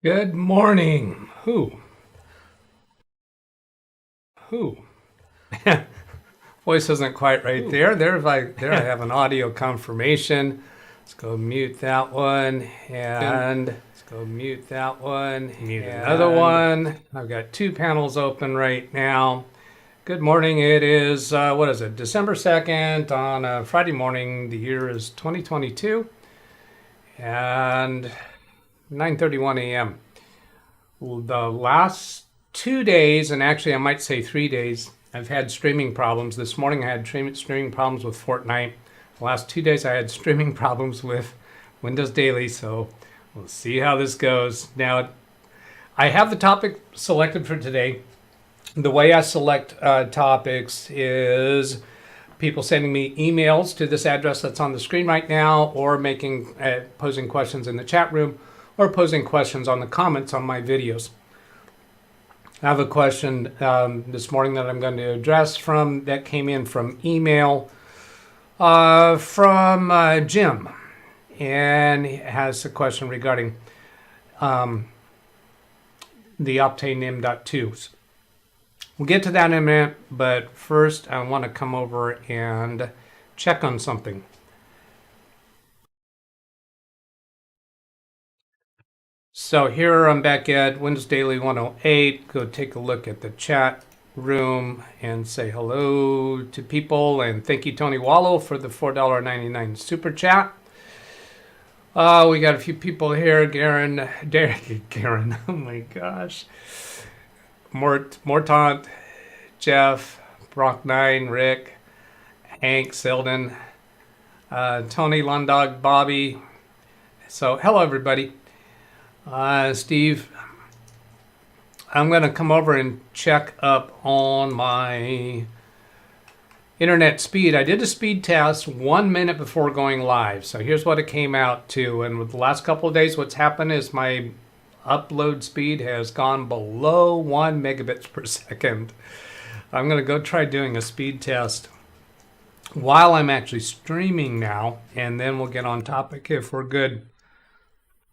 Good morning. Who? Voice isn't quite right there. There I have an audio confirmation. Let's go mute that one and let's go mute that one. Mute another one. I've got two panels open right now. Good morning. It is, what is it, December 2nd on a Friday morning. The year is 2022 and 9:31 a.m. The last 2 days, and actually I might say 3 days, I've had streaming problems. This morning I had streaming problems with Fortnite. The last 2 days I had streaming problems with Windows Daily, so we'll see how this goes. Now, I have the topic selected for today. The way I select topics is people sending me emails to this address that's on the screen right now, or posing questions in the chat room, or posing questions on the comments on my videos. I have a question this morning that I'm going to address that came in from email from Jim, and he has a question regarding the Optane M.2. We'll get to that in a minute, but first I want to come over and check on something. So here I'm back at Windows Daily 108. Go take a look at the chat room and say hello to people. And thank you, Tony Wallow, for the $4.99 super chat. We got a few people here. Garen, oh my gosh. Mortant, Jeff, Brock9, Rick, Hank, Selden, Tony, Lundog, Bobby. So hello, everybody. Steve, I'm going to come over and check up on my internet speed. I did a speed test 1 minute before going live. So here's what it came out to. And with the last couple of days, what's happened is my upload speed has gone below 1 megabits per second. I'm going to go try doing a speed test while I'm actually streaming now, and then we'll get on topic if we're good.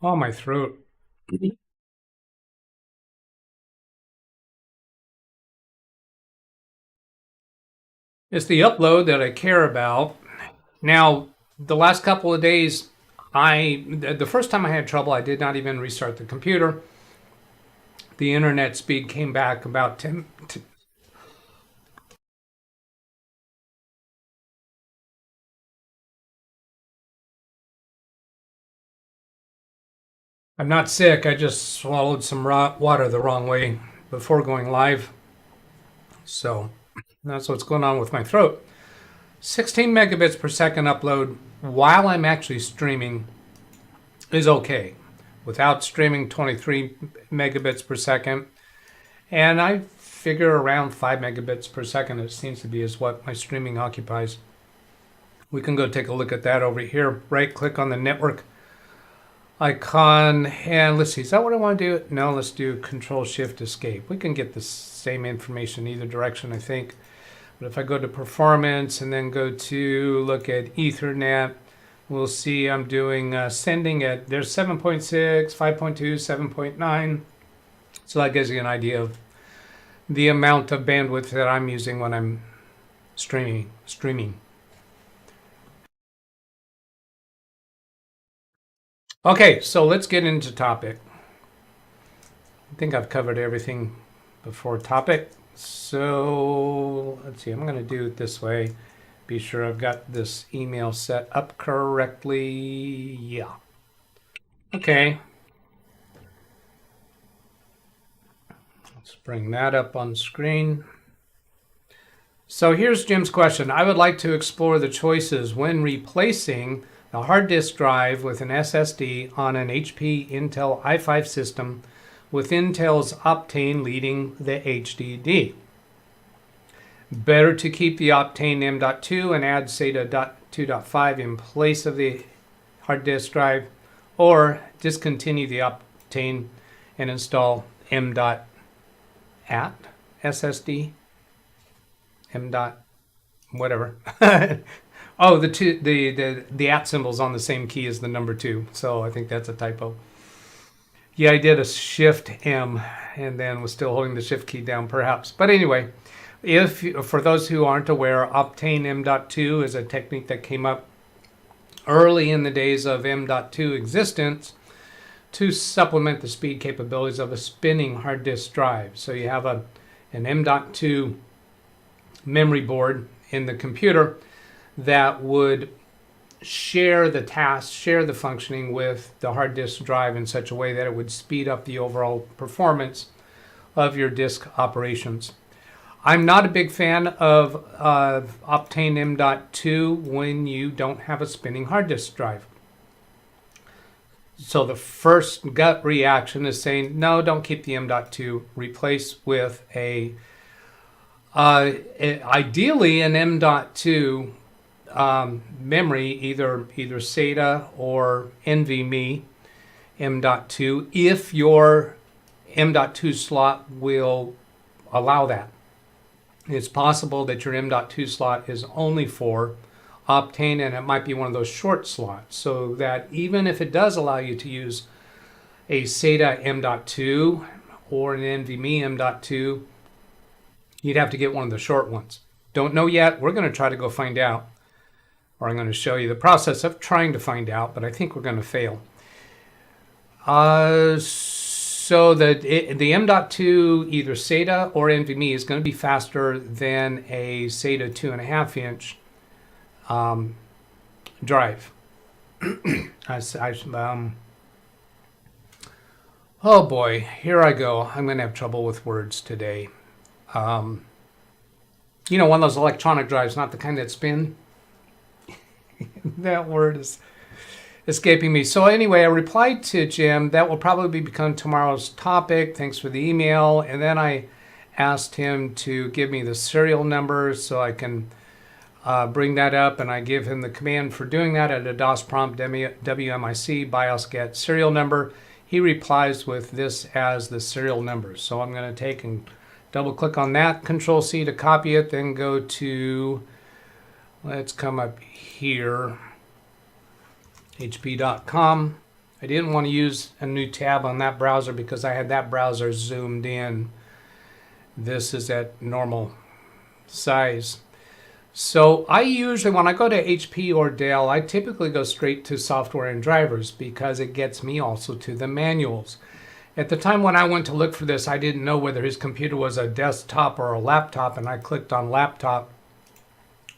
Oh, my throat. It's the upload that I care about. Now, the last couple of days, the first time I had trouble, I did not even restart the computer. The internet speed came back about 10. I'm not sick. I just swallowed some water the wrong way before going live. So that's what's going on with my throat. 16 megabits per second upload while I'm actually streaming is okay. Without streaming, 23 megabits per second. And I figure around 5 megabits per second, it seems to be, is what my streaming occupies. We can go take a look at that over here. Right click on the network icon, and let's see, is that what I want to do? No, let's do Control Shift Escape. We can get the same information either direction, I think. But if I go to Performance and then go to look at Ethernet, we'll see I'm doing sending at, there's 7.6, 5.2, 7.9. So that gives you an idea of the amount of bandwidth that I'm using when I'm streaming. Okay, so let's get into topic. I think I've covered everything before topic. So let's see, I'm going to do it this way. Be sure I've got this email set up correctly. Yeah. Okay. Let's bring that up on screen. So here's Jim's question. I would like to explore the choices when replacing the hard disk drive with an SSD on an HP Intel i5 system with Intel's Optane leading the HDD. Better to keep the Optane M.2 and add SATA 2.5 in place of the hard disk drive, or discontinue the Optane and install M.at SSD, whatever. Oh, the at symbol's on the same key as the number 2, so I think that's a typo. Yeah, I did a Shift M and then was still holding the Shift key down perhaps. But anyway, for those who aren't aware, Optane M.2 is a technique that came up early in the days of M.2 existence to supplement the speed capabilities of a spinning hard disk drive. So you have an M.2 memory board in the computer that would share the tasks, share the functioning with the hard disk drive in such a way that it would speed up the overall performance of your disk operations. I'm not a big fan of Optane M.2 when you don't have a spinning hard disk drive. So the first gut reaction is saying, no, don't keep the M.2. Replace with ideally an M.2 memory, either SATA or NVMe M.2, if your M.2 slot will allow that. It's possible that your M.2 slot is only for Optane, and it might be one of those short slots, so that even if it does allow you to use a SATA M.2 or an NVMe M.2, you'd have to get one of the short ones. Don't know yet. We're going to try to go find out, or I'm going to show you the process of trying to find out, but I think we're going to fail. So the M.2, either SATA or NVMe, is going to be faster than a SATA 2.5 inch drive. Oh boy, here I go. I'm going to have trouble with words today. One of those electronic drives, not the kind that spin. That word is escaping me. So anyway, I replied to Jim, that will probably become tomorrow's topic. Thanks for the email. And then I asked him to give me the serial number so I can bring that up. And I give him the command for doing that at a DOS prompt, WMIC, BIOS get serial number. He replies with this as the serial number. So I'm going to take and double click on that, Control C to copy it, then go to, let's come up here, hp.com. I didn't want to use a new tab on that browser because I had that browser zoomed in. This is at normal size. So I usually, when I go to HP or Dell, I typically go straight to software and drivers because it gets me also to the manuals. At the time when I went to look for this, I didn't know whether his computer was a desktop or a laptop, and I clicked on laptop.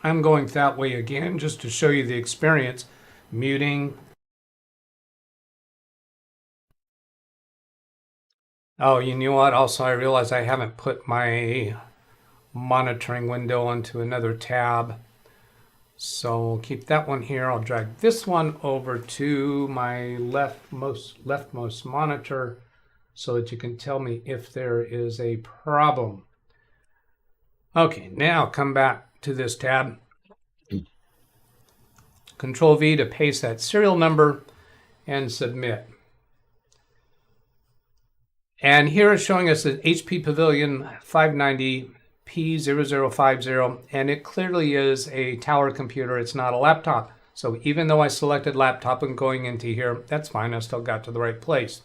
I'm going that way again just to show you the experience. Muting. Oh, you know what? Also, I realize I haven't put my monitoring window onto another tab. So we'll keep that one here. I'll drag this one over to my leftmost monitor so that you can tell me if there is a problem. Okay, now come back to this tab. Control V to paste that serial number and submit. And here it's showing us an HP Pavilion 590 P0050, and it clearly is a tower computer. It's not a laptop. So even though I selected laptop and going into here, that's fine. I still got to the right place.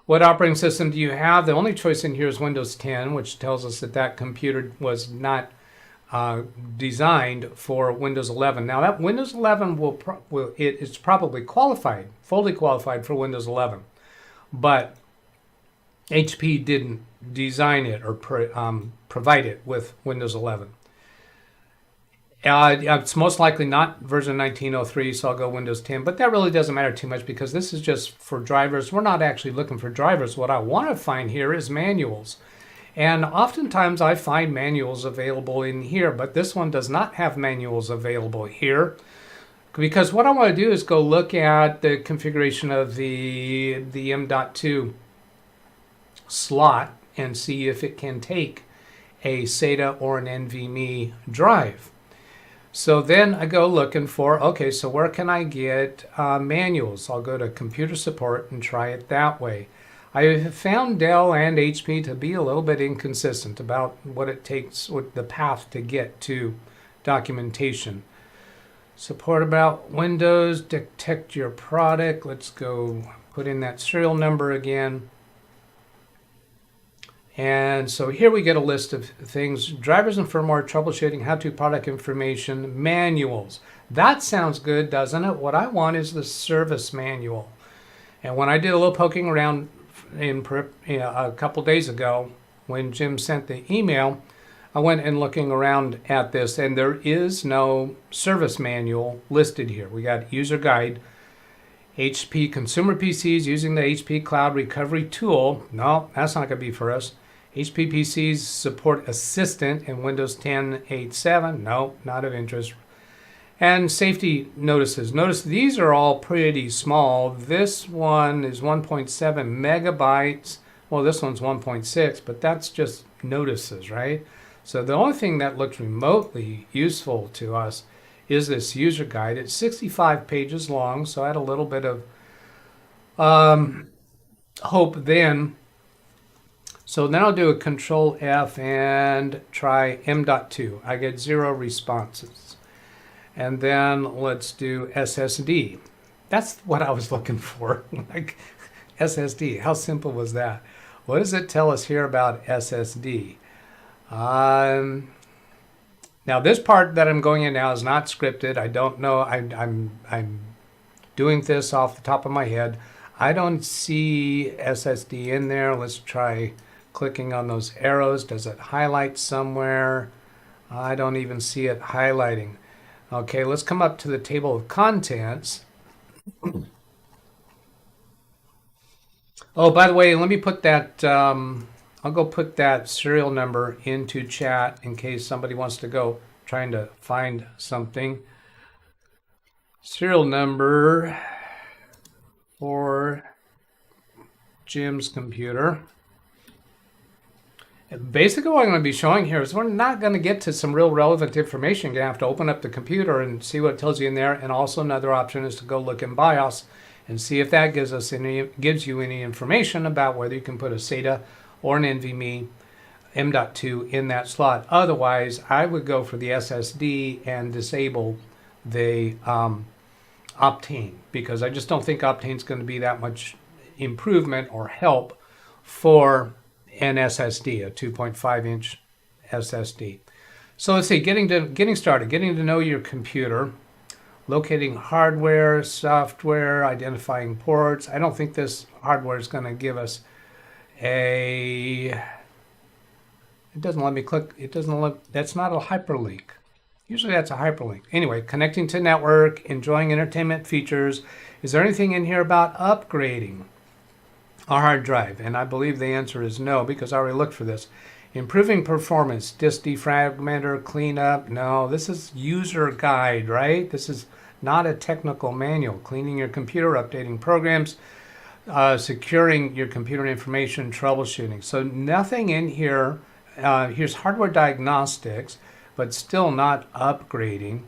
What operating system do you have? The only choice in here is Windows 10, which tells us that that computer was not designed for Windows 11. Now that Windows 11 it's probably qualified, fully qualified for Windows 11, but HP didn't design it or provide it with Windows 11. It's most likely not version 1903, so I'll go Windows 10, but that really doesn't matter too much because this is just for drivers. We're not actually looking for drivers. What I want to find here is manuals. And oftentimes I find manuals available in here, but this one does not have manuals available here because what I want to do is go look at the configuration of the M.2 slot and see if it can take a SATA or an NVMe drive. So then I go looking for, okay, so where can I get manuals? I'll go to computer support and try it that way. I have found Dell and HP to be a little bit inconsistent about what it takes, what the path to get to documentation. Support about Windows, detect your product. Let's go put in that serial number again. And so here we get a list of things: drivers and firmware troubleshooting, how-to product information, manuals. That sounds good, doesn't it? What I want is the service manual. And when I did a little poking around a couple days ago, when Jim sent the email, I went and looking around at this, and there is no service manual listed here. We got user guide, HP consumer PCs using the HP Cloud Recovery Tool. No, that's not going to be for us. HP PCs support Assistant in Windows 10 8.7. No, not of interest. And safety notices. Notice these are all pretty small. This one is 1.7 megabytes. Well, this one's 1.6, but that's just notices, right? So the only thing that looks remotely useful to us is this user guide. It's 65 pages long, so I had a little bit of hope then. So then I'll do a Control F and try M.2. I get 0 responses. And then let's do SSD. That's what I was looking for. Like SSD, how simple was that? What does it tell us here about SSD? Now this part that I'm going in now is not scripted. I don't know. I'm doing this off the top of my head. I don't see SSD in there. Let's try clicking on those arrows. Does it highlight somewhere? I don't even see it highlighting. Okay, let's come up to the table of contents. Oh, by the way, let me put that, I'll go put that serial number into chat in case somebody wants to go trying to find something. Serial number for Jim's computer. Basically what I'm going to be showing here is we're not going to get to some real relevant information. You're going to have to open up the computer and see what it tells you in there. And also another option is to go look in BIOS and see if that gives you any information about whether you can put a SATA or an NVMe M.2 in that slot. Otherwise, I would go for the SSD and disable the Optane, because I just don't think Optane's going to be that much improvement or help for an SSD, a 2.5-inch SSD. So let's see, getting started, getting to know your computer, locating hardware, software, identifying ports. I don't think this hardware is going to give us it doesn't let me click, that's not a hyperlink. Usually that's a hyperlink. Anyway, connecting to network, enjoying entertainment features. Is there anything in here about upgrading a hard drive? And I believe the answer is no, because I already looked for this. Improving performance, disk defragmenter, cleanup. No, this is user guide, right? This is not a technical manual. Cleaning your computer, updating programs, securing your computer information, troubleshooting. So nothing in here. Here's hardware diagnostics, but still not upgrading.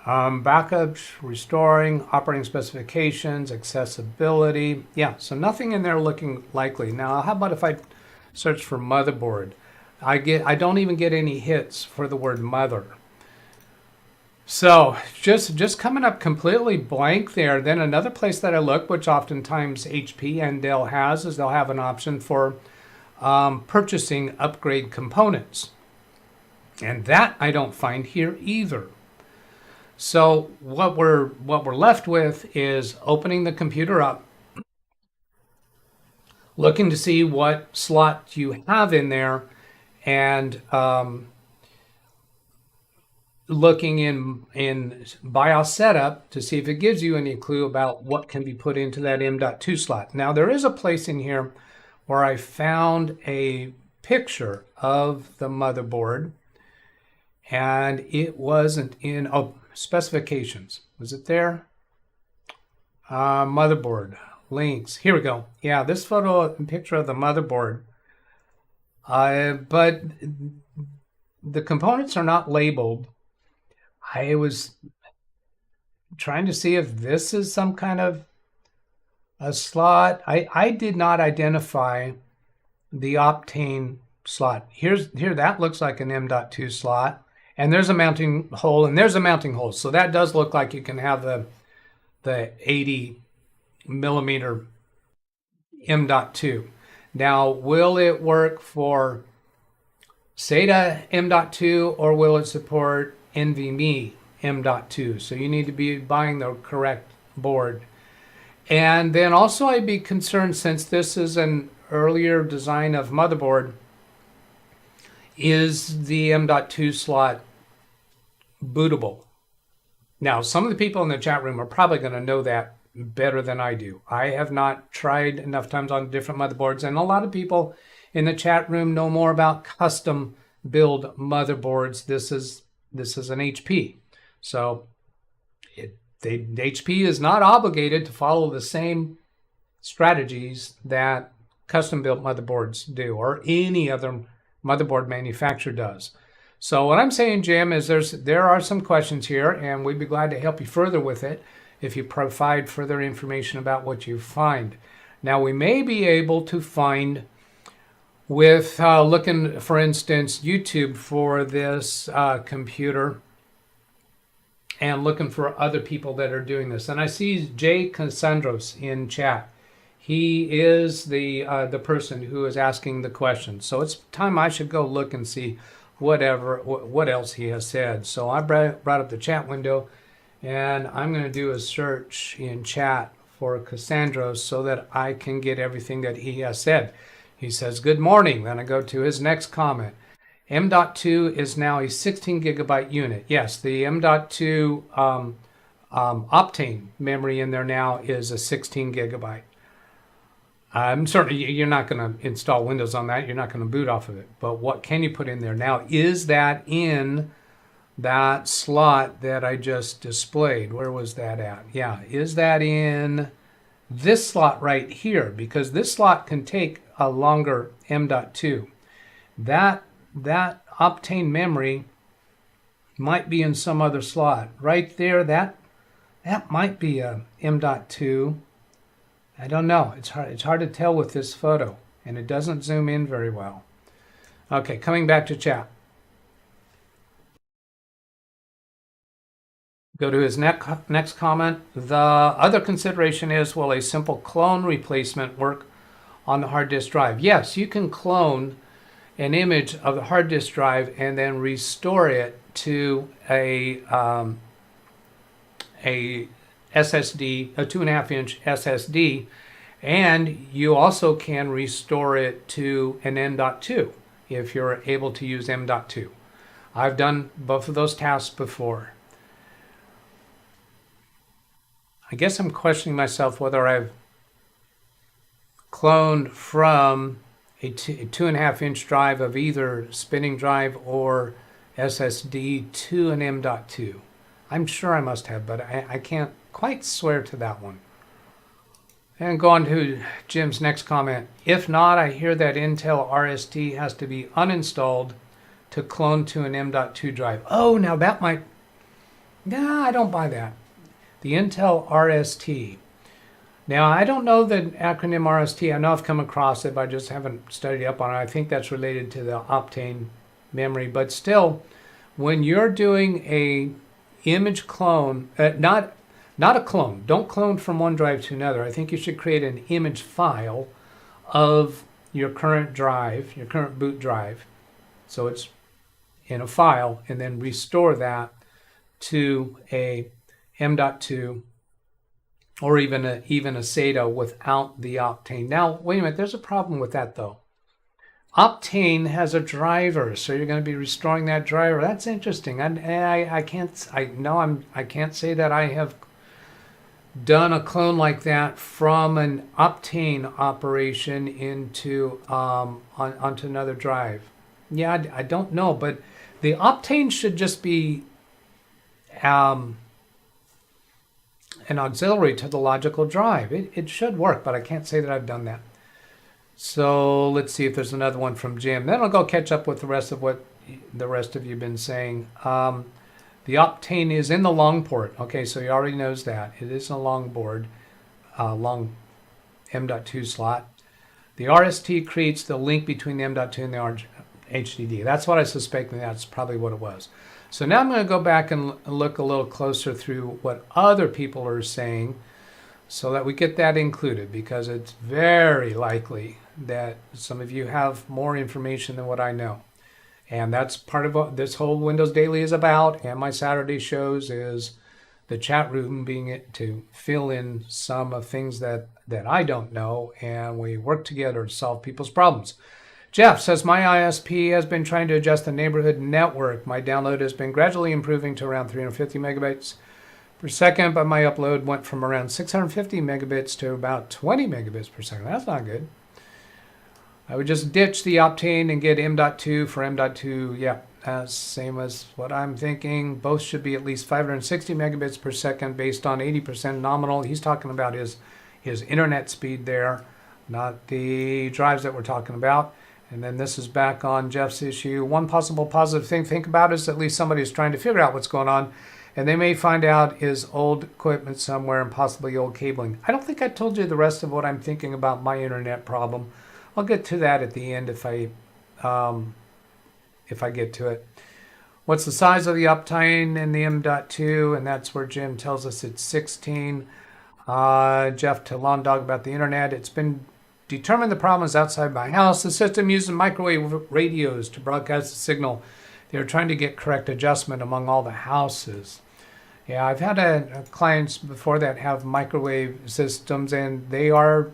Backups, restoring, operating specifications, accessibility. Yeah, so nothing in there looking likely. Now, how about if I search for motherboard? I don't even get any hits for the word mother. So just coming up completely blank there. Then another place that I look, which oftentimes HP and Dell has, is they'll have an option for purchasing upgrade components. And that I don't find here either. So what we're left with is opening the computer up, looking to see what slot you have in there, and looking in BIOS setup to see if it gives you any clue about what can be put into that M.2 slot. Now there is a place in here where I found a picture of the motherboard, and it wasn't in specifications. Was it there? Motherboard links. Here we go. Yeah, this photo and picture of the motherboard. But the components are not labeled. I was trying to see if this is some kind of a slot. I did not identify the Optane slot. Here that looks like an M.2 slot. And there's a mounting hole, and there's a mounting hole. So that does look like you can have the 80 millimeter M.2. Now, will it work for SATA M.2 or will it support NVMe M.2? So you need to be buying the correct board. And then also I'd be concerned, since this is an earlier design of motherboard, is the M.2 slot bootable? Now, some of the people in the chat room are probably going to know that better than I do. I have not tried enough times on different motherboards, and a lot of people in the chat room know more about custom build motherboards. This is an HP. So HP is not obligated to follow the same strategies that custom built motherboards do, or any other motherboard manufacturer does. So what I'm saying, Jim, is there are some questions here, and we'd be glad to help you further with it if you provide further information about what you find. Now, we may be able to find, with looking, for instance, YouTube for this computer, and looking for other people that are doing this. And I see Jay Cassandros in chat. He is the person who is asking the question. So it's time I should go look and see what else he has said. So I brought up the chat window, and I'm going to do a search in chat for Cassandros so that I can get everything that he has said. He says, good morning. Then I go to his next comment. M.2 is now a 16 gigabyte unit. Yes, the M.2 Optane memory in there now is a 16 gigabyte. I'm certain you're not going to install Windows on that. You're not going to boot off of it. But what can you put in there? Now, is that in that slot that I just displayed? Where was that at? Yeah, is that in this slot right here? Because this slot can take a longer M.2. That Optane memory might be in some other slot. Right there, that might be a M.2. I don't know. It's hard to tell with this photo, and it doesn't zoom in very well. Okay, coming back to chat. Go to his next comment. The other consideration is, will a simple clone replacement work on the hard disk drive? Yes, you can clone an image of the hard disk drive and then restore it to a SSD, a 2.5-inch SSD, and you also can restore it to an M.2 if you're able to use M.2. I've done both of those tasks before. I guess I'm questioning myself whether I've cloned from a 2.5-inch drive of either spinning drive or SSD to an M.2. I'm sure I must have, but I can't quite swear to that one. And go on to Jim's next comment. If not, I hear that Intel RST has to be uninstalled to clone to an M.2 drive. Oh, now that might... Nah, I don't buy that. The Intel RST. Now, I don't know the acronym RST. I know I've come across it, but I just haven't studied up on it. I think that's related to the Optane memory. But still, when you're doing a image clone, not a clone. Don't clone from one drive to another. I think you should create an image file of your current drive, your current boot drive. So it's in a file, and then restore that to a M.2 or even a SATA without the Optane. Now, wait a minute. There's a problem with that, though. Optane has a driver, so you're going to be restoring that driver. That's interesting. I can't say that I have done a clone like that from an Optane operation into onto another drive. Yeah, I don't know, but the Optane should just be an auxiliary to the logical drive. It should work, but I can't say that I've done that. So let's see if there's another one from Jim. Then I'll go catch up with the rest of what the rest of you have been saying. The Optane is in the long port. Okay, so he already knows that. It is a long board, long M.2 slot. The RST creates the link between the M.2 and the HDD. That's what I suspect, and that's probably what it was. So now I'm going to go back and look a little closer through what other people are saying. so that we get that included, because it's very likely that some of you have more information than what I know. And that's part of what this whole Windows Daily is about, and my Saturday shows is the chat room being it to fill in some of things that I don't know, and we work together to solve people's problems. Jeff says, my ISP has been trying to adjust the neighborhood network. My download has been gradually improving to around 350 megabytes per second, but my upload went from around 650 megabits to about 20 megabits per second. That's not good. I would just ditch the Optane and get M.2 for M.2. Yeah, same as what I'm thinking. Both should be at least 560 megabits per second based on 80% nominal. He's talking about his internet speed there, not the drives that we're talking about. And then this is back on Jeff's issue. One possible positive thing to think about is at least somebody is trying to figure out what's going on, and they may find out is old equipment somewhere and possibly old cabling. I don't think I told you the rest of what I'm thinking about my internet problem. I'll get to that at the end if I get to it. What's the size of the Optane and the M.2? And that's where Jim tells us it's 16. Jeff to Lawn Dog about the internet. It's been determined the problem is outside my house. The system uses microwave radios to broadcast the signal. They're trying to get correct adjustment among all the houses. Yeah, I've had clients before that have microwave systems, and they are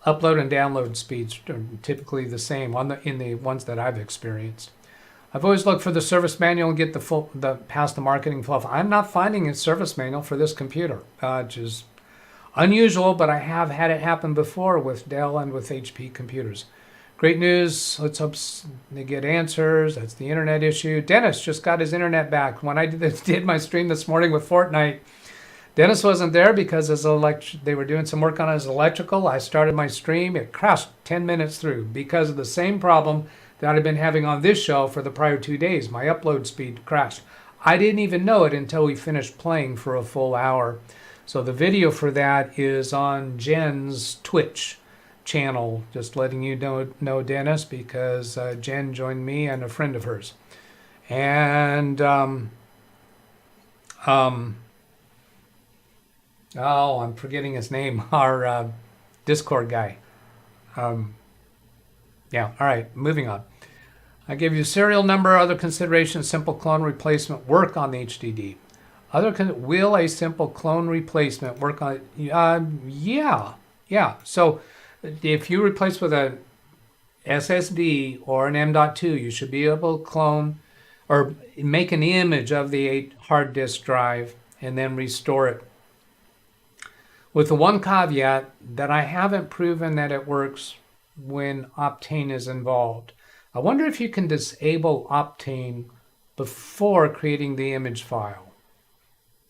upload and download speeds are typically the same in the ones that I've experienced. I've always looked for the service manual and get past the marketing fluff. I'm not finding a service manual for this computer, which is unusual, but I have had it happen before with Dell and with HP computers. Great news. Let's hope they get answers. That's the internet issue. Dennis just got his internet back. When I did my stream this morning with Fortnite, Dennis wasn't there because they were doing some work on his electrical. I started my stream. It crashed 10 minutes through because of the same problem that I've been having on this show for the prior 2 days. My upload speed crashed. I didn't even know it until we finished playing for a full hour. So the video for that is on Jen's Twitch channel. Just letting you know, Dennis, because Jen joined me and a friend of hers. And oh, I'm forgetting his name, our Discord guy. Yeah, all right, moving on. I give you serial number, other considerations, simple clone replacement work on the HDD. Will a simple clone replacement work on it? Yeah. So if you replace with a SSD or an M.2, you should be able to clone or make an image of the hard disk drive and then restore it. With the one caveat that I haven't proven that it works when Optane is involved. I wonder if you can disable Optane before creating the image file.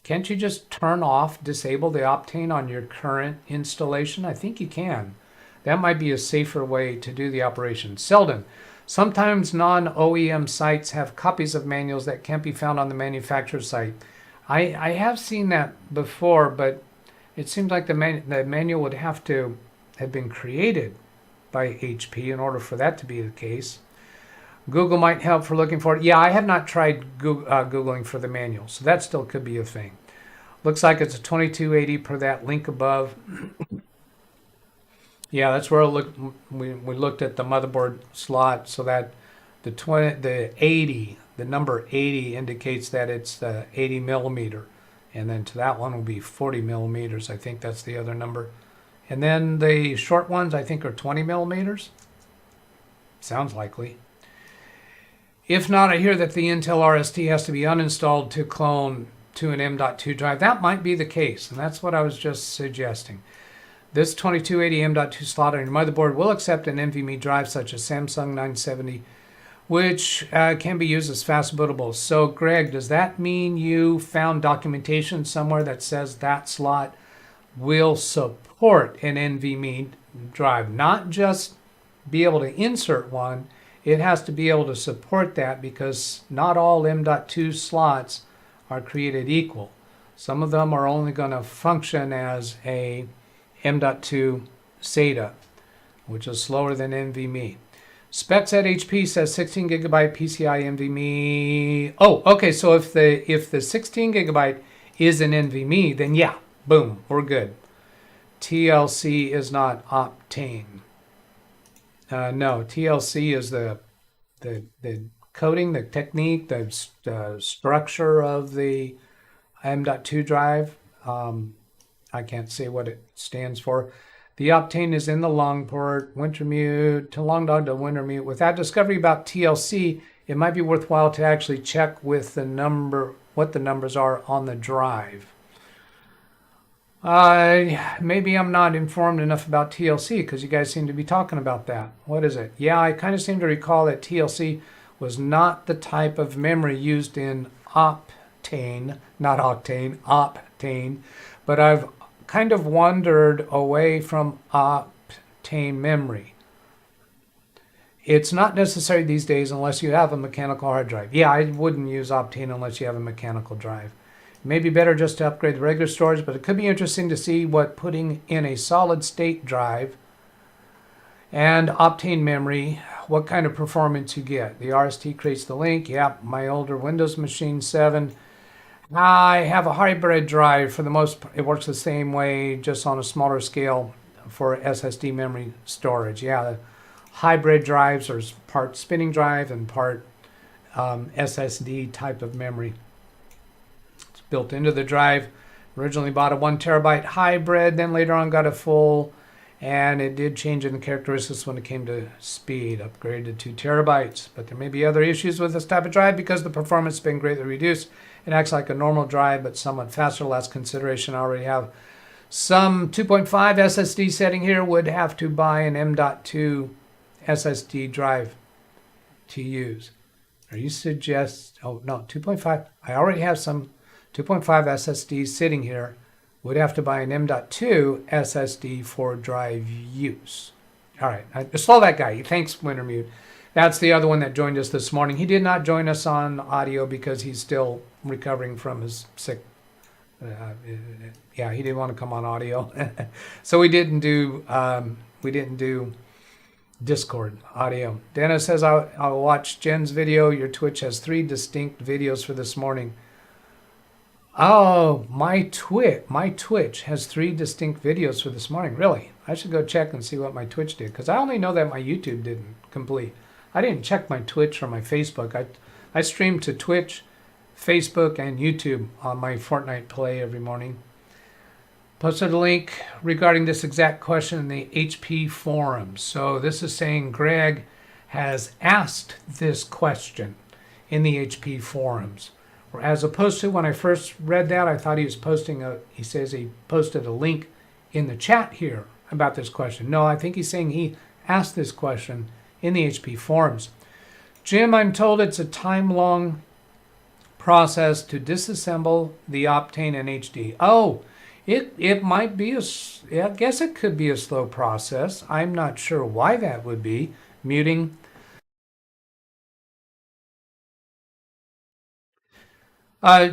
Can't you just disable the Optane on your current installation? I think you can. That might be a safer way to do the operation. Selden, sometimes non-OEM sites have copies of manuals that can't be found on the manufacturer site. I have seen that before, but it seems like the manual would have to have been created by HP in order for that to be the case. Google might help for looking for it. Yeah, I have not tried Googling for the manual, so that still could be a thing. Looks like it's a 2280 per that link above. Yeah, that's where we looked at the motherboard slot, so that the 80, the number 80 indicates that it's the 80 millimeter. And then to that one will be 40 millimeters. I think that's the other number. And then the short ones, I think, are 20 millimeters. Sounds likely. If not, I hear that the Intel RST has to be uninstalled to clone to an M.2 drive. That might be the case, and that's what I was just suggesting. This 2280 M.2 slot on your motherboard will accept an NVMe drive such as Samsung 970, which can be used as fast bootable. So, Greg, does that mean you found documentation somewhere that says that slot will support an NVMe drive? Not just be able to insert one, it has to be able to support that, because not all M.2 slots are created equal. Some of them are only going to function as a M.2 SATA, which is slower than NVMe. Specs at HP says 16 gigabyte PCI NVMe. Oh, okay. So if the 16 gigabyte is an NVMe, then yeah, boom, we're good. TLC is not Optane. No, TLC is the coding, the technique, the structure of the M.2 drive. I can't say what it stands for. The Optane is in the long port, winter mute, to long dog to winter mute. With that discovery about TLC, it might be worthwhile to actually check with the number, what the numbers are on the drive. Maybe I'm not informed enough about TLC because you guys seem to be talking about that. What is it? Yeah, I kind of seem to recall that TLC was not the type of memory used in Optane, not Octane, Optane, but I've kind of wandered away from Optane memory. It's not necessary these days unless you have a mechanical hard drive. Yeah, I wouldn't use Optane unless you have a mechanical drive. It may be better just to upgrade the regular storage, but it could be interesting to see what putting in a solid state drive and Optane memory, what kind of performance you get. The RST creates the link. Yep, my older Windows machine 7. I have a hybrid drive. For the most part, it works the same way, just on a smaller scale for SSD memory storage. Yeah, the hybrid drives are part spinning drive and part SSD type of memory. It's built into the drive. Originally bought a 1 terabyte hybrid, then later on got a full, and it did change in the characteristics when it came to speed, upgraded to 2 terabytes. But there may be other issues with this type of drive because the performance has been greatly reduced. It acts like a normal drive, but somewhat faster. Last consideration, I already have some 2.5 SSD setting here. Would have to buy an M.2 SSD drive to use. Are you suggest? Oh no, 2.5. I already have some 2.5 SSD sitting here. Would have to buy an M.2 SSD for drive use. All right, slow that guy. Thanks, Wintermute. That's the other one that joined us this morning. He did not join us on audio because he's still recovering from his sick. Yeah, he didn't want to come on audio, so we didn't do Discord audio. Dennis says, I'll watch Jen's video. Your Twitch has 3 distinct videos for this morning. Oh, my Twitch has 3 distinct videos for this morning. Really? I should go check and see what my Twitch did, because I only know that my YouTube didn't complete. I didn't check my Twitch or my Facebook. I stream to Twitch, Facebook, and YouTube on my Fortnite play every morning. Posted a link regarding this exact question in the HP forums. So this is saying Greg has asked this question in the HP forums. As opposed to when I first read that, I thought he was he says he posted a link in the chat here about this question. No, I think he's saying he asked this question in the HP forums. Jim, I'm told it's a time-long process to disassemble the Optane and HD. Oh, it might be I guess it could be a slow process. I'm not sure why that would be. Muting.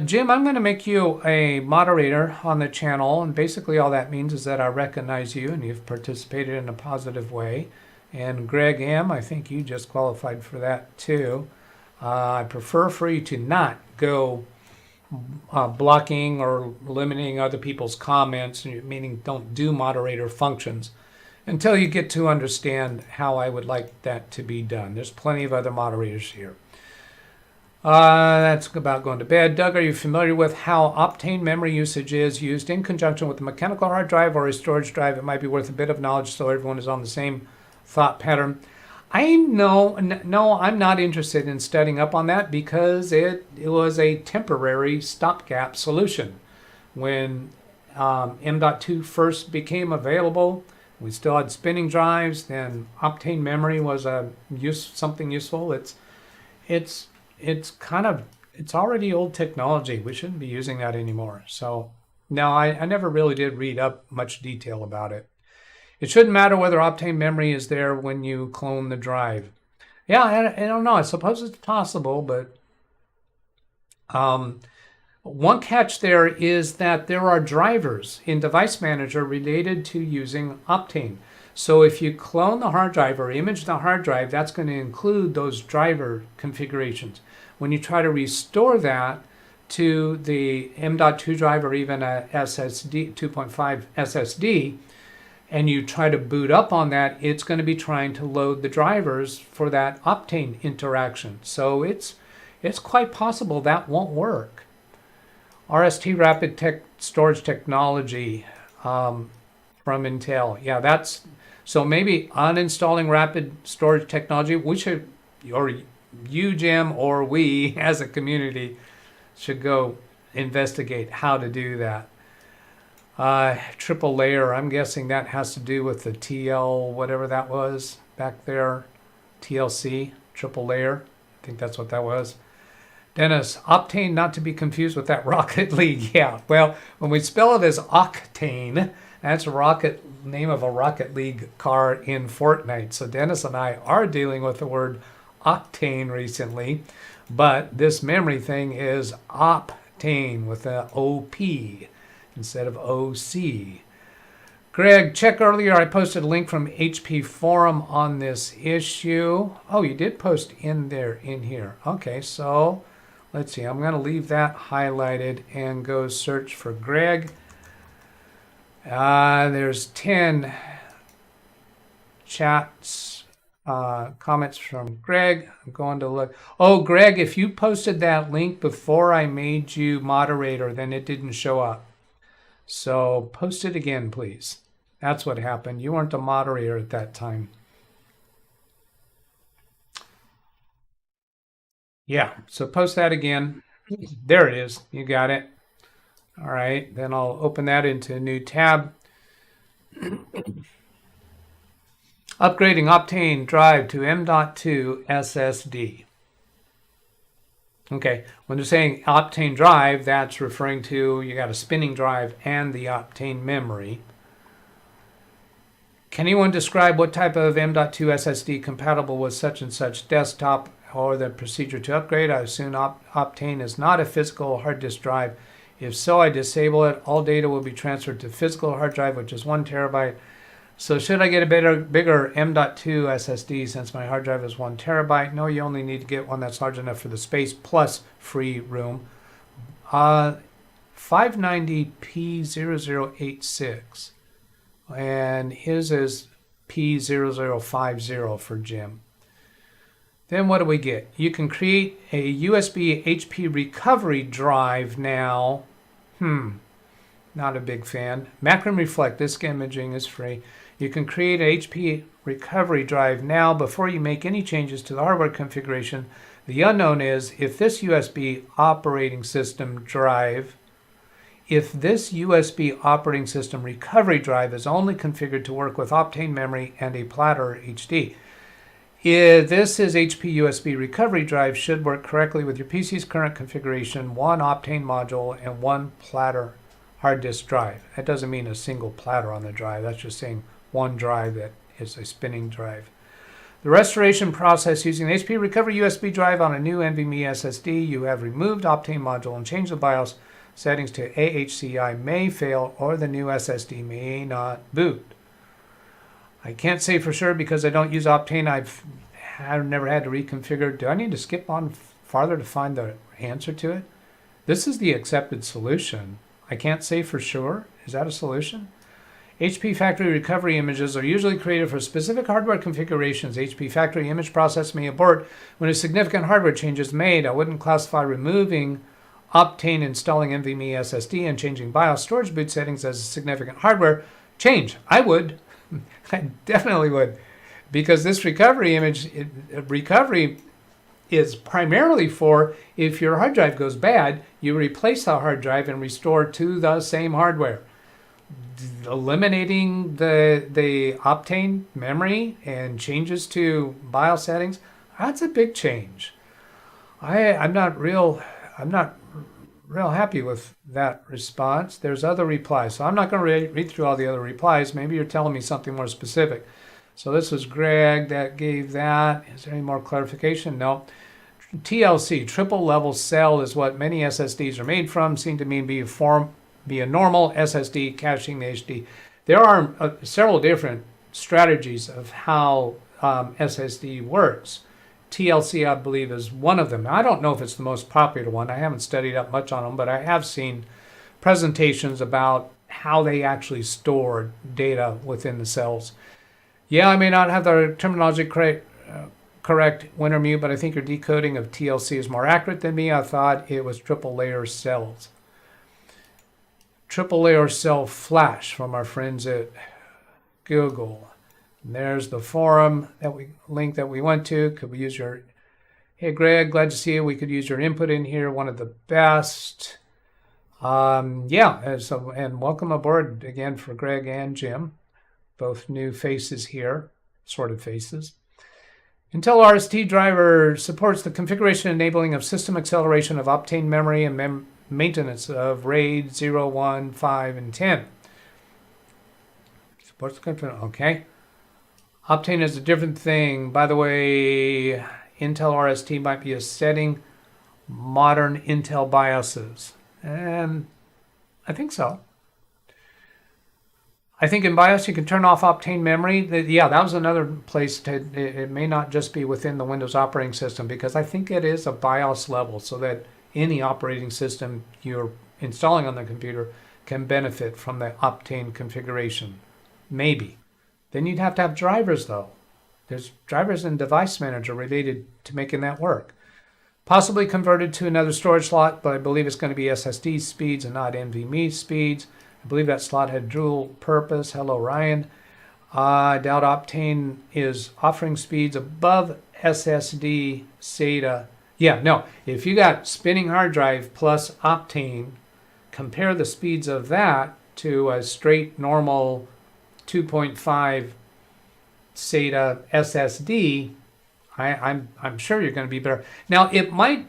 Jim, I'm going to make you a moderator on the channel, and basically all that means is that I recognize you and you've participated in a positive way. And Greg M., I think you just qualified for that too. I prefer for you to not go blocking or limiting other people's comments, meaning don't do moderator functions until you get to understand how I would like that to be done. There's plenty of other moderators here. That's about going to bed. Doug, are you familiar with how Optane memory usage is used in conjunction with a mechanical hard drive or a storage drive? It might be worth a bit of knowledge so everyone is on the same thought pattern. No, I'm not interested in studying up on that because it was a temporary stopgap solution. When M.2 first became available, we still had spinning drives, then Optane memory was something useful. It's already old technology. We shouldn't be using that anymore. So no, I never really did read up much detail about it. It shouldn't matter whether Optane memory is there when you clone the drive. Yeah, I don't know. I suppose it's possible, but one catch there is that there are drivers in Device Manager related to using Optane. So if you clone the hard drive or image the hard drive, that's going to include those driver configurations. When you try to restore that, to the M.2 drive or even a SSD, 2.5 SSD, and you try to boot up on that, it's going to be trying to load the drivers for that Optane interaction. So it's quite possible that won't work. RST Rapid Storage Technology from Intel. Yeah, that's so maybe uninstalling rapid storage technology. We should, or you, Jim, or we as a community should go investigate how to do that. Triple layer, I'm guessing that has to do with the TL, whatever that was back there. TLC, triple layer. I think that's what that was. Dennis, Optane, not to be confused with that Rocket League. Yeah, well, when we spell it as Octane, that's a name of a Rocket League car in Fortnite. So Dennis and I are dealing with the word Octane recently, but this memory thing is Optane with an OP instead of OC. Greg, check earlier. I posted a link from HP Forum on this issue. Oh, you did post in here. Okay, so let's see. I'm going to leave that highlighted and go search for Greg. There's 10 chats, comments from Greg. I'm going to look. Oh, Greg, if you posted that link before I made you moderator, then it didn't show up. So post it again, please. That's what happened. You weren't a moderator at that time. Yeah, so post that again. There it is. You got it. All right, then I'll open that into a new tab. Upgrading Optane drive to M.2 SSD. Okay, when they're saying Optane drive, that's referring to you got a spinning drive and the Optane memory. Can anyone describe what type of M.2 SSD compatible with such and such desktop or the procedure to upgrade? I assume Optane is not a physical hard disk drive. If so, I disable it. All data will be transferred to physical hard drive, which is 1 terabyte. So should I get a bigger M.2 SSD since my hard drive is 1 terabyte? No, you only need to get one that's large enough for the space plus free room. 590P0086. And his is P0050 for Jim. Then what do we get? You can create a USB HP recovery drive now. Not a big fan. Macron Reflect, this imaging is free. You can create an HP recovery drive now before you make any changes to the hardware configuration. The unknown is if this USB operating system recovery drive is only configured to work with Optane memory and a Platter HD. This is HP USB recovery drive should work correctly with your PC's current configuration, 1 Optane module and 1 Platter hard disk drive. That doesn't mean a single platter on the drive. That's just saying one drive that is a spinning drive. The restoration process using the HP recovery USB drive on a new NVMe SSD. You have removed Optane module and changed the BIOS settings to AHCI may fail or the new SSD may not boot. I can't say for sure because I don't use Optane. I've never had to reconfigure. Do I need to skip on farther to find the answer to it? This is the accepted solution. I can't say for sure. Is that a solution? HP factory recovery images are usually created for specific hardware configurations. HP factory image process may abort when a significant hardware change is made. I wouldn't classify removing Optane, installing NVMe SSD, and changing BIOS storage boot settings as a significant hardware change. I would. I definitely would. Because this recovery is primarily for if your hard drive goes bad, you replace the hard drive and restore to the same hardware. Eliminating the Optane memory and changes to BIOS settings, that's a big change. I'm not real happy with that response. There's other replies, so I'm not going to read through all the other replies. Maybe you're telling me something more specific. So this was Greg that gave that. Is there any more clarification? No. TLC, triple level cell, is what many SSDs are made from. Seem to me be a normal SSD caching the HD. There are several different strategies of how SSD works. TLC, I believe, is one of them. Now, I don't know if it's the most popular one. I haven't studied up much on them, but I have seen presentations about how they actually store data within the cells. Yeah, I may not have the terminology correct, Wintermute, but I think your decoding of TLC is more accurate than me. I thought it was triple layer cells. Triple layer cell flash from our friends at Google. And there's the forum link that we went to. Could we use your... Hey, Greg, glad to see you. We could use your input in here. One of the best. Yeah, and welcome aboard again for Greg and Jim. Both new faces here, sort of faces. Intel RST driver supports the configuration enabling of system acceleration of Optane memory and maintenance of RAID 0, 1, 5, and 10. Supports the okay. Optane is a different thing. By the way, Intel RST might be a setting modern Intel BIOSes. And I think so. I think in BIOS you can turn off Optane memory. Yeah, that was another place it may not just be within the Windows operating system, because I think it is a BIOS level so that any operating system you're installing on the computer can benefit from the Optane configuration. Maybe. Then you'd have to have drivers though. There's drivers in Device Manager related to making that work. Possibly converted to another storage slot, but I believe it's going to be SSD speeds and not NVMe speeds. I believe that slot had dual purpose. Hello, Ryan. I doubt Optane is offering speeds above SSD SATA. Yeah, no. If you got spinning hard drive plus Optane, compare the speeds of that to a straight normal 2.5 SATA SSD. I'm sure you're going to be better. Now it might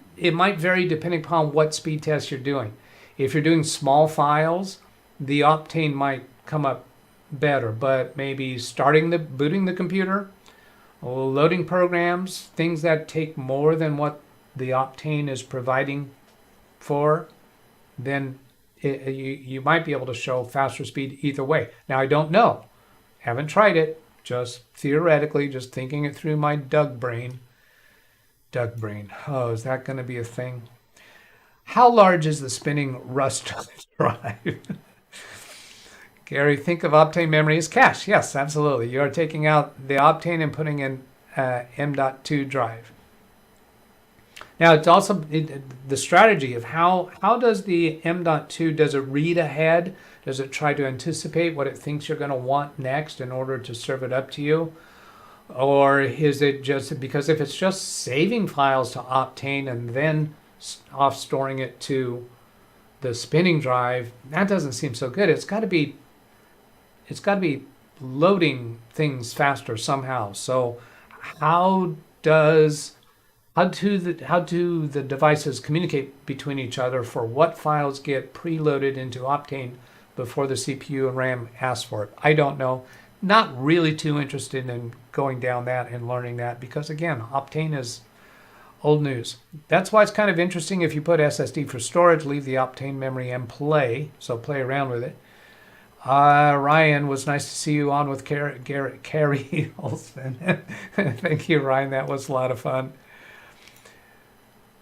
vary depending upon what speed test you're doing. If you're doing small files, the Optane might come up better, but maybe booting the computer, loading programs, things that take more than what the Optane is providing for, then you might be able to show faster speed either way. Now I don't know, haven't tried it. Just theoretically, just thinking it through my Doug brain. Oh, is that going to be a thing? How large is the spinning Rust drive? Gary, think of Optane memory as cache. Yes, absolutely. You are taking out the Optane and putting in M.2 drive. Now, it's also the strategy of how does the M.2, does it read ahead? Does it try to anticipate what it thinks you're going to want next in order to serve it up to you? Or is it just, because if it's just saving files to Optane and then off storing it to the spinning drive, that doesn't seem so good. It's got to be loading things faster somehow. So how do the devices communicate between each other for what files get preloaded into Optane before the CPU and RAM ask for it? I don't know. Not really too interested in going down that and learning that, because again, Optane is old news. That's why it's kind of interesting if you put SSD for storage, leave the Optane memory and play. So play around with it. Ryan, was nice to see you on with Carrie Olsen. Thank you, Ryan. That was a lot of fun.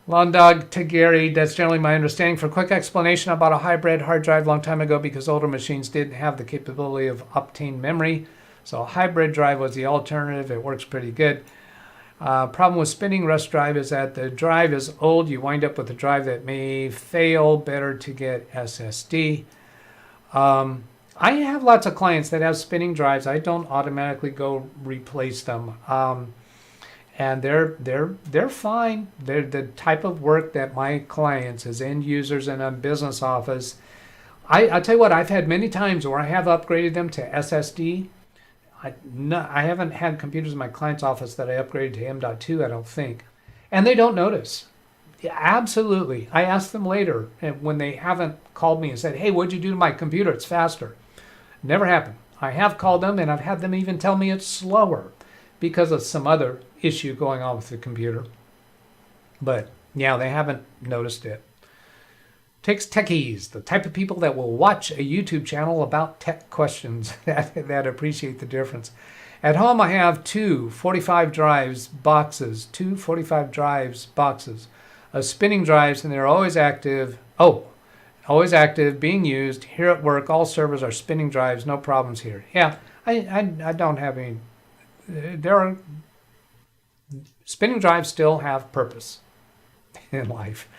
Long Dog to Gary, that's generally my understanding. For a quick explanation, I bought a hybrid hard drive a long time ago because older machines didn't have the capability of Optane memory. So a hybrid drive was the alternative. It works pretty good. Problem with spinning Rust drive is that the drive is old. You wind up with a drive that may fail. Better to get SSD. I have lots of clients that have spinning drives. I don't automatically go replace them. And they're fine. They're the type of work that my clients as end users in a business office. I'll tell you what, I've had many times where I have upgraded them to SSD. I haven't had computers in my client's office that I upgraded to M.2, I don't think. And they don't notice. Yeah, absolutely. I ask them later when they haven't called me and said, hey, what'd you do to my computer? It's faster. Never happened. I have called them and I've had them even tell me it's slower because of some other issue going on with the computer. But yeah, they haven't noticed it. Takes techies, the type of people that will watch a YouTube channel about tech questions that appreciate the difference. At home, I have two 45 drives boxes, of spinning drives, and they're always active. Oh, always active, being used. Here at work, all servers are spinning drives, no problems here. Yeah, I don't have any. There are spinning drives still have purpose in life.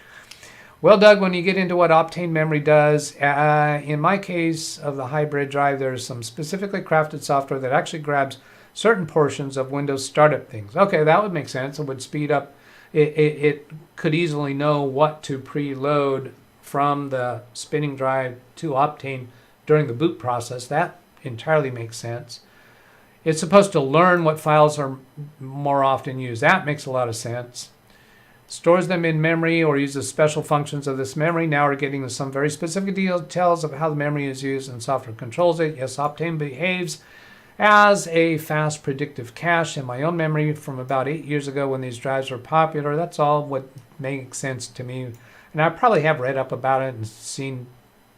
Well, Doug, when you get into what Optane memory does, in my case of the hybrid drive, there's some specifically crafted software that actually grabs certain portions of Windows startup things. Okay, that would make sense. It would speed up. It could easily know what to preload from the spinning drive to Optane during the boot process. That entirely makes sense. It's supposed to learn what files are more often used. That makes a lot of sense. Stores them in memory or uses special functions of this memory. Now we're getting some very specific details of how the memory is used and software controls it. Yes, Optane behaves as a fast predictive cache in my own memory from about 8 years ago when these drives were popular. That's all what makes sense to me. And I probably have read up about it and seen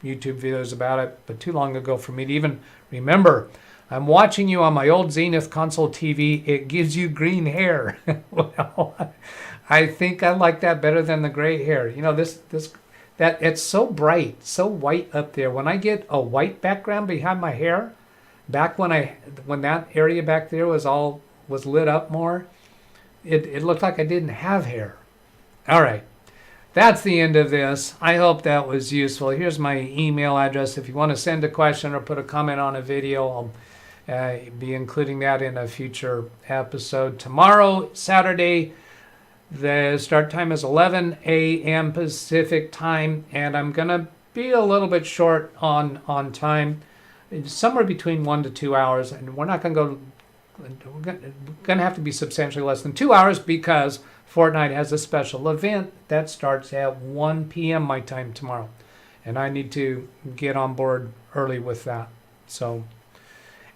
YouTube videos about it, but too long ago for me to even remember. I'm watching you on my old Zenith console TV. It gives you green hair. Well, I think I like that better than the gray hair. You know, that it's so bright, so white up there. When I get a white background behind my hair, back when that area back there was lit up more, it looked like I didn't have hair. All right. That's the end of this. I hope that was useful. Here's my email address. If you want to send a question or put a comment on a video, I'll be including that in a future episode. Tomorrow, Saturday, the start time is 11 a.m. Pacific time, and I'm going to be a little bit short on time, somewhere between 1 to 2 hours, and we're not going to go. We're going to have to be substantially less than 2 hours because Fortnite has a special event that starts at 1 p.m. my time tomorrow, and I need to get on board early with that. So,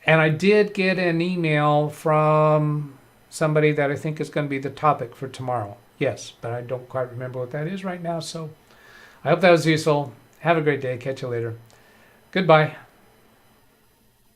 and I did get an email from somebody that I think is going to be the topic for tomorrow. Yes, but I don't quite remember what that is right now. So I hope that was useful. Have a great day. Catch you later. Goodbye.